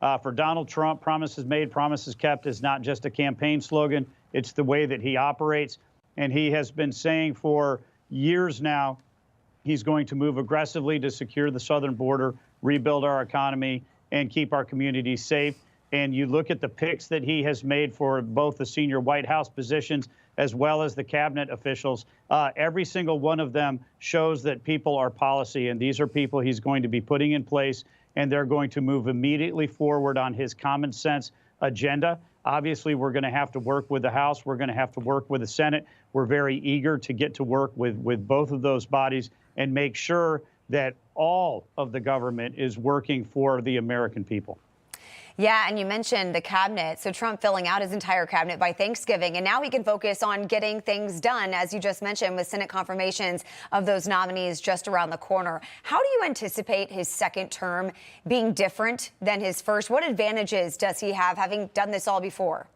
For Donald Trump, promises made, promises kept is not just a campaign slogan. It's the way that he operates. And he has been saying for years now he's going to move aggressively to secure the southern border, rebuild our economy, and keep our communities safe. And you look at the picks that he has made for both the senior White House positions as well as the cabinet officials. Every single one of them shows that people are policy, and these are people he's going to be putting in place, and they're going to move immediately forward on his common sense agenda. Obviously, we're going to have to work with the House. We're going to have to work with the Senate. We're very eager to get to work with both of those bodies and make sure that all of the government is working for the American people. Yeah, and you mentioned the cabinet. So Trump filling out his entire cabinet by Thanksgiving, and now he can focus on getting things done, as you just mentioned, with Senate confirmations of those nominees just around the corner. How do you anticipate his second term being different than his first? What advantages does he have, having done this all before?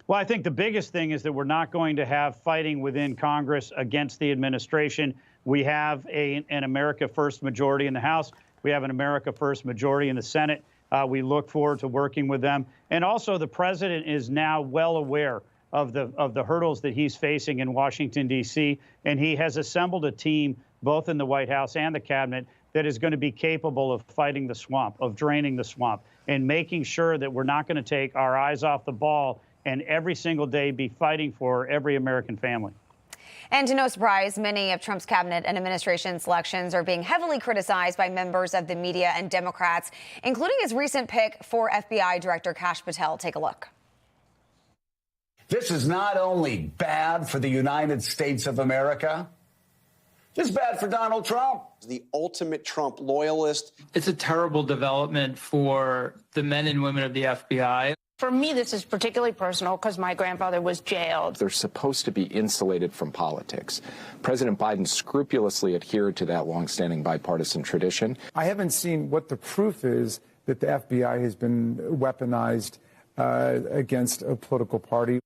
Well, I think the biggest thing is that we're not going to have fighting within Congress against the administration. We have an America First majority in the House. We have an America First majority in the Senate. We look forward to working with them. And also, the president is now well aware of the hurdles that he's facing in Washington, D.C., and he has assembled a team, both in the White House and the cabinet, that is going to be capable of fighting the swamp, of draining the swamp, and making sure that we're not going to take our eyes off the ball and every single day be fighting for every American family. And to no surprise, many of Trump's cabinet and administration selections are being heavily criticized by members of the media and Democrats, including his recent pick for FBI Director Kash Patel. Take a look. This is not only bad for the United States of America, this is bad for Donald Trump. The ultimate Trump loyalist. It's a terrible development for the men and women of the FBI. For me, this is particularly personal because my grandfather was jailed. They're supposed to be insulated from politics. President Biden scrupulously adhered to that longstanding bipartisan tradition. I haven't seen what the proof is that the FBI has been weaponized against a political party.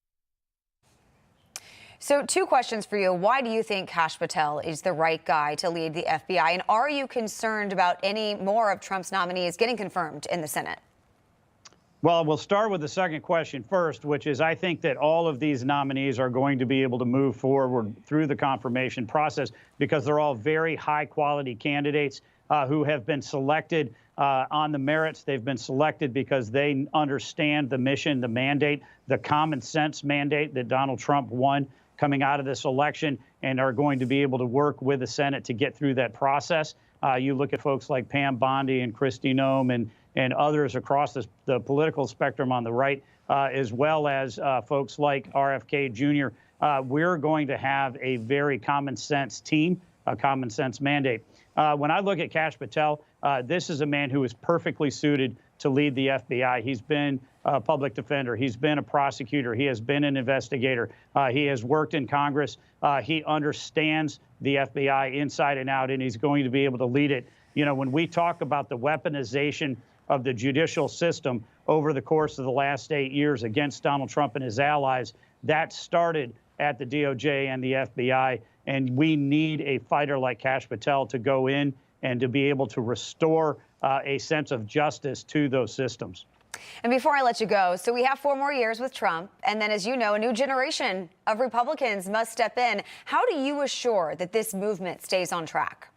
So 2 questions for you. Why do you think Kash Patel is the right guy to lead the FBI? And are you concerned about any more of Trump's nominees getting confirmed in the Senate? Well, we'll start with the second question first, which is I think that all of these nominees are going to be able to move forward through the confirmation process because they're all very high-quality candidates who have been selected on the merits. They've been selected because they understand the mission, the mandate, the common sense mandate that Donald Trump won coming out of this election, and are going to be able to work with the Senate to get through that process. You look at folks like Pam Bondi and Kristi Noem and others across the political spectrum on the right, as well as folks like RFK Jr. We're going to have a very common sense team, a common sense mandate. When I look at Kash Patel, this is a man who is perfectly suited to lead the FBI. He's been a public defender. He's been a prosecutor. He has been an investigator. He has worked in Congress. He understands the FBI inside and out, and he's going to be able to lead it. You know, when we talk about the weaponization of the judicial system over the course of the last 8 years against Donald Trump and his allies, that started at the DOJ and the FBI. And we need a fighter like Kash Patel to go in and to be able to restore a sense of justice to those systems. And before I let you go, so we have 4 more years with Trump, and then, as you know, a new generation of Republicans must step in. How do you assure that this movement stays on track?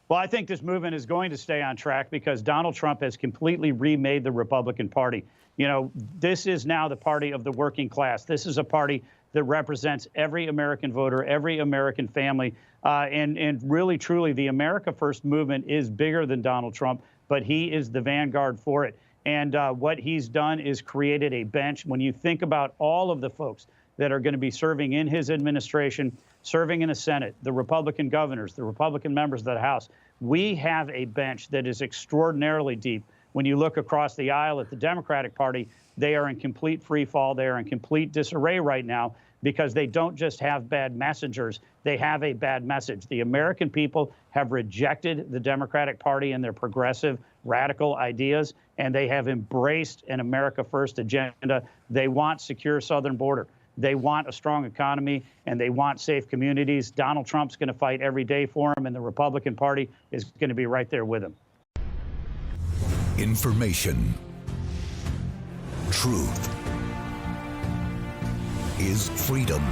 Well, I think this movement is going to stay on track because Donald Trump has completely remade the Republican Party. You know, this is now the party of the working class. This is a party that represents every American voter, every American family. And really, truly, the America First movement is bigger than Donald Trump, but he is the vanguard for it. And what he's done is created a bench. When you think about all of the folks that are going to be serving in his administration, serving in the Senate, the Republican governors, the Republican members of the House, we have a bench that is extraordinarily deep. When you look across the aisle at the Democratic Party, they are in complete free fall. They are in complete disarray right now because they don't just have bad messengers. They have a bad message. The American people have rejected the Democratic Party and their progressive, radical ideas, and they have embraced an America First agenda. They want secure southern border. They want a strong economy, and they want safe communities. Donald Trump's going to fight every day for them, and the Republican Party is going to be right there with him. Information, truth is freedom.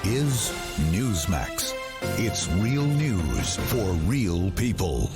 Is Newsmax. It's real news for real people.